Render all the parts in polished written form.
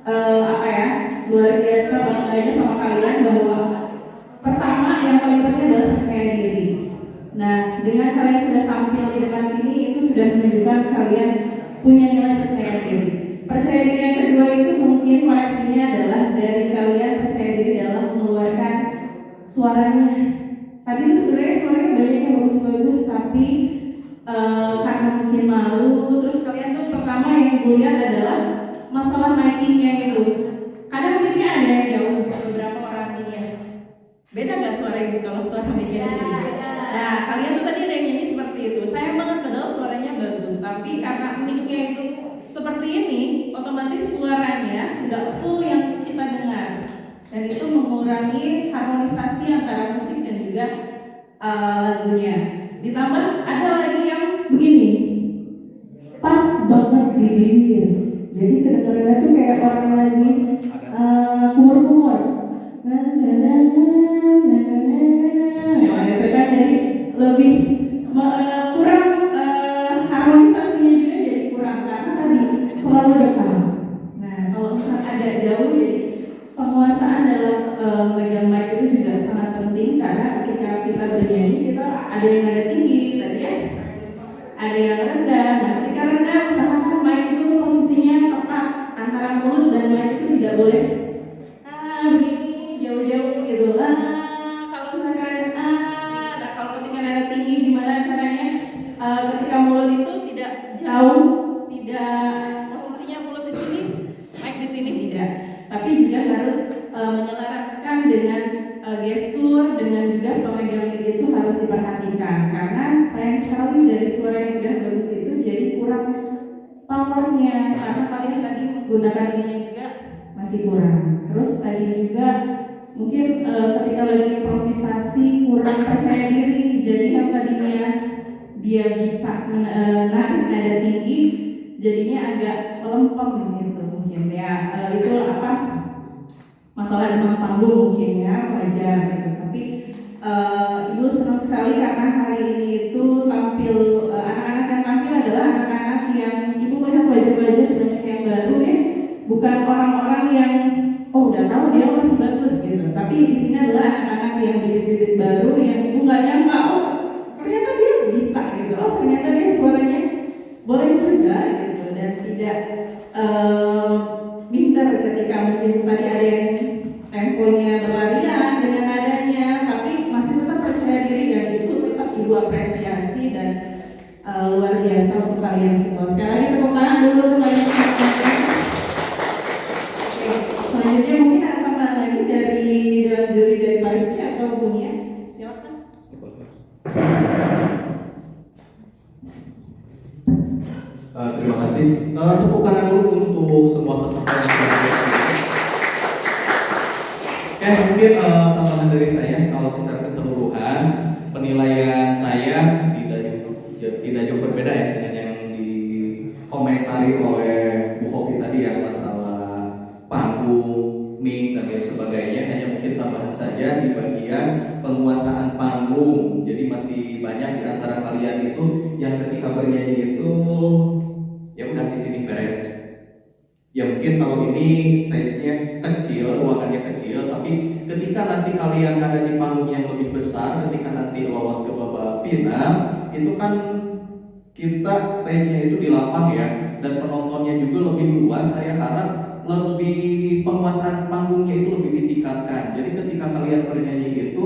apa ya, luar biasa bangganya sama kalian bahwa pertama yang paling penting adalah percaya diri. Nah, dengan kalian sudah tampil di depan sini itu sudah menunjukkan kalian punya nilai percaya diri. Percaya diri yang kedua itu mungkin koreksinya adalah dari kalian percaya diri dalam mengeluarkan suaranya. Tadi itu sebenarnya suaranya banyak yang bagus-bagus, tapi karena mungkin malu, terus kalian tuh pertama yang gue lihat adalah masalah mic-nya itu. Kadang mungkin ada yang jauh, beberapa orang ini ya. Beda nggak suara ibu kalau suara mic-nya di sini? Nah, kalian tuh tadi ada yang nyanyi seperti itu. Sayang banget padahal suaranya bagus, tapi karena mic-nya itu seperti ini, otomatis suaranya nggak full yang kita dengar. Dan itu mengurangi harmonisasi antara musik dan juga lagunya. Ditambah ada lagi yang begini, pas banget di bibir. Jadi kedengarannya tuh kayak orang lagi kumur-kumur. Itu kan jadi lebih kurang harmonisasinya juga jadi kurang karena tadi terlalu dekat. Nah, kalau misalnya ada jauh, jadi penguasaan dalam megang mic itu juga sangat penting karena ketika kita bernyanyi kita ada yang nada tinggi tadi ya, ada yang rendah. Nah, ketika rendah usahakan mic itu posisinya tepat antara mulut dan mic itu tidak boleh begini jauh-jauh gitu. Kalau misalkan nah kalau ketika nada tinggi gimana caranya? Ketika mulut itu tidak jauh, tidak posisinya mulut di sini, mic di sini tidak. Tapi juga harus menyelaraskan dengan gestur, dengan juga pemegang mic itu harus diperhatikan karena sayang sekali dari suara yang udah bagus itu jadi kurang powernya karena kalian tadi menggunakan ini juga masih kurang. Terus tadi juga mungkin ketika lagi improvisasi kurang percaya diri, jadi yang tadinya dia bisa narik nada tinggi jadinya agak melempem gitu mungkin ya. Itu apa, masalah demam panggung mungkin ya, wajar gitu. Tapi ibu senang sekali karena hari ini itu tampil anak-anak yang tampil adalah anak-anak yang ibu melihat wajah-wajah banyak yang baru ya, bukan orang-orang yang udah tahu dia masih bagus gitu. Tapi di sini adalah anak-anak yang bibit-bibit baru yang ibu nggak nyangka ternyata dia bisa gitu, ternyata dia suaranya boleh juga gitu dan tidak minder ketika mungkin tadi ada yang temponya berlarian dengan nadanya, tapi masih tetap percaya diri dan itu tetap ibu apresiasi dan luar biasa untuk kalian semua. Sekali lagi tepuk tangan dulu untuk kalian semua. Selanjutnya mungkin ada tambahan lagi dari juri dari Parisi atau punya, silakan. Terima kasih. Tepuk tangan dulu untuk semua peserta yang sudah. Mungkin tambahan dari saya, kalau secara keseluruhan penilaian saya tidak jauh berbeda ya dengan yang dikomentari oleh Bu Hovi tadi ya, masalah panggung, mic dan lain sebagainya. Hanya mungkin tambahan saja di bagian penguasaan panggung. Jadi masih banyak di antara kalian itu yang ketika bernyanyi itu ya udah di sini beres. Ya mungkin kalau ini stage-nya kecil, ruangannya kecil, tapi ketika nanti kalian ada di panggung yang lebih besar, ketika nanti lolos ke babak final, itu kan kita stage-nya itu di lapang ya, dan penontonnya juga lebih luas. Saya harap lebih penguasaan panggungnya itu lebih ditingkatkan. Jadi ketika kalian bernyanyi itu,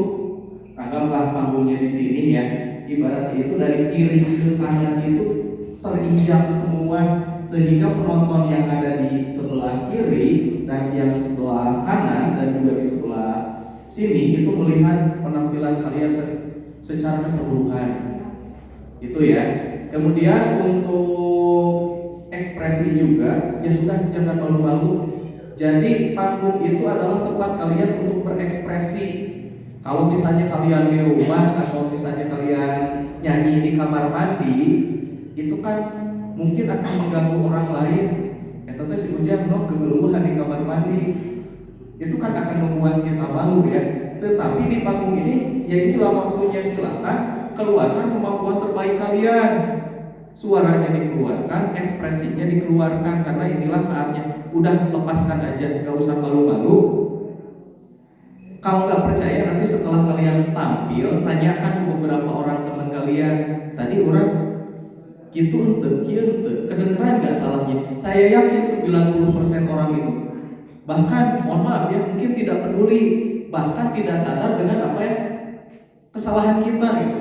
anggaplah panggungnya di sini ya, ibaratnya itu dari kiri ke kanan itu terinjak semua, sehingga penonton yang ada di sebelah kiri dan yang sebelah kanan dan juga di sebelah sini itu melihat penampilan kalian secara keseluruhan. Itu ya. Kemudian untuk ekspresi juga, ya sudah jangan malu-malu. Jadi panggung itu adalah tempat kalian untuk berekspresi. Kalau misalnya kalian di rumah atau misalnya kalian nyanyi di kamar mandi, itu kan mungkin akan mengganggu orang lain. Tentu si Ujang kegeluhan di kamar mandi, itu kan akan membuat kita malu ya. Tetapi di panggung ini, ya inilah waktunya, silakan keluarkan kemampuan terbaik kalian. Suaranya dikeluarkan, ekspresinya dikeluarkan, karena inilah saatnya. udah lepaskan aja, nggak usah malu-malu. Kalau nggak percaya nanti setelah kalian tampil, tanyakan ke beberapa orang teman kalian, tadi orang gitu ente, kedengeran nggak salahnya? Saya yakin 90% orang itu bahkan, mohon maaf ya, mungkin tidak peduli, bahkan tidak sadar dengan apa ya kesalahan kita gitu.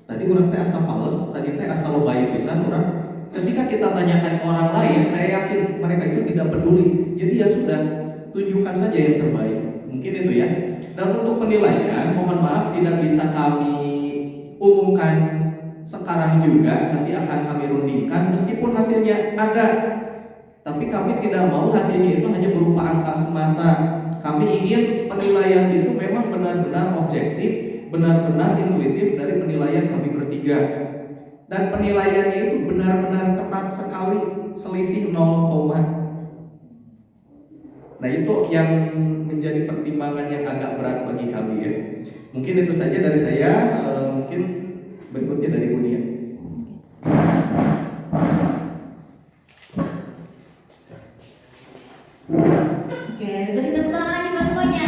Tadi orang teh asal fales, tadi teh asal baik pisan orang. Ketika kita tanyakan ke orang lain, saya yakin mereka itu tidak peduli. Jadi ya sudah, tunjukkan saja yang terbaik. Mungkin itu ya. Dan untuk penilaian, mohon maaf tidak bisa kami umumkan sekarang juga, nanti akan kami rundingkan meskipun hasilnya ada. Tapi kami tidak mau hasilnya itu hanya berupa angka semata. Kami ingin penilaian itu memang benar-benar objektif, benar-benar intuitif dari penilaian kami bertiga. Dan penilaiannya itu benar-benar tepat sekali, selisih 0, nah itu yang menjadi pertimbangan yang agak berat bagi kami ya. Mungkin itu saja dari saya, mungkin berikutnya dari Bunia. Oke, beri tepuk tangan lagi buat semuanya.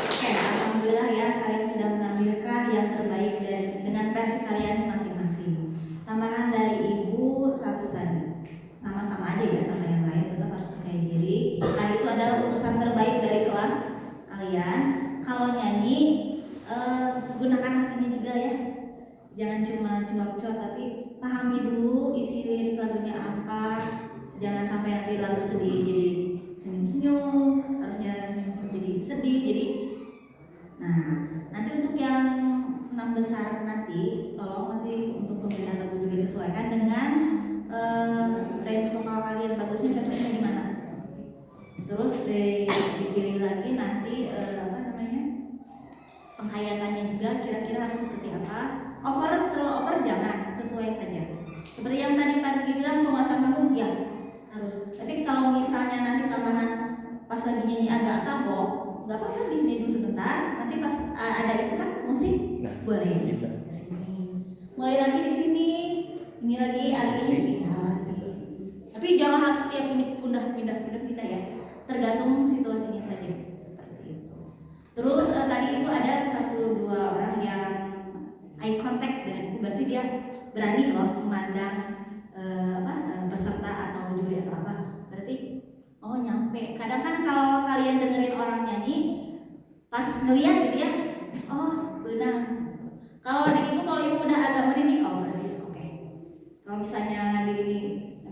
Oke, alhamdulillah ya, kalian sudah menampilkan yang terbaik dengan versi kalian masing-masing. Tambahan dari Ibu satu tadi, sama-sama aja ya sama yang lain, tetap harus percaya diri. Nah itu adalah utusan terbaik dari kelas kalian. Kalau nyanyi, gunakan hatinya juga ya. Jangan cuma cuap-cuap, tapi pahami dulu isi lirik lagunya apa. Jangan sampai nanti lagu sedih jadi senyum-senyum, harusnya senyum-senyum jadi sedih. Jadi, nah nanti untuk yang 6 besar nanti, tolong nanti untuk pemilihan lagu juga disesuaikan dengan range vokal kalian, bagusnya cocoknya di mana. Terus dipilih lagi nanti penghayatannya juga kira-kira harus seperti apa. Terlalu over jangan, sesuai saja. Seperti yang tadi Pak Rizky bilang, penguatan panggung ya harus. Tapi kalau misalnya nanti tambahan pas lagi nyanyi agak kabok, nggak apa-apa di sini dulu sebentar. Nanti pas ada itu kan musik, boleh di sini. Mulai lagi di sini, ini lagi agak ini pindah lagi. Tapi jangan harus setiap menit pindah ya. Tergantung situasinya saja seperti itu. Terus tadi itu ada 1-2 orang yang eye contact dengan, berarti dia berani loh memandang peserta atau juri atau apa. Berarti oh nyampe. Kadang kan kalau kalian dengerin orang nyanyi pas ngeliat gitu ya, oh benar. Kalau ibu udah agak merinding, oh berarti oke. Kalau misalnya di ini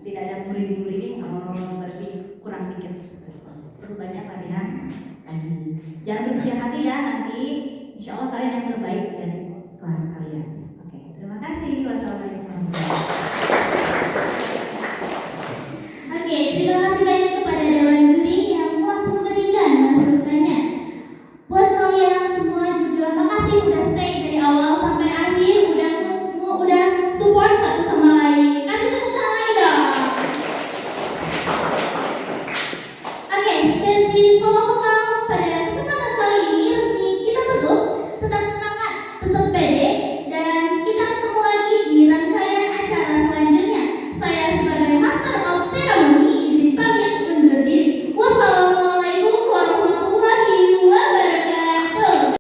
tidak ada merinding, oh berarti kurang dikit. Perlu banyak latihan lagi. Jangan berkecil hati ya, nanti insya Allah kalian yang terbaik dari kelas kalian. Oke, terima kasih. Wassalamualaikum warahmatullahi wabarakatuh.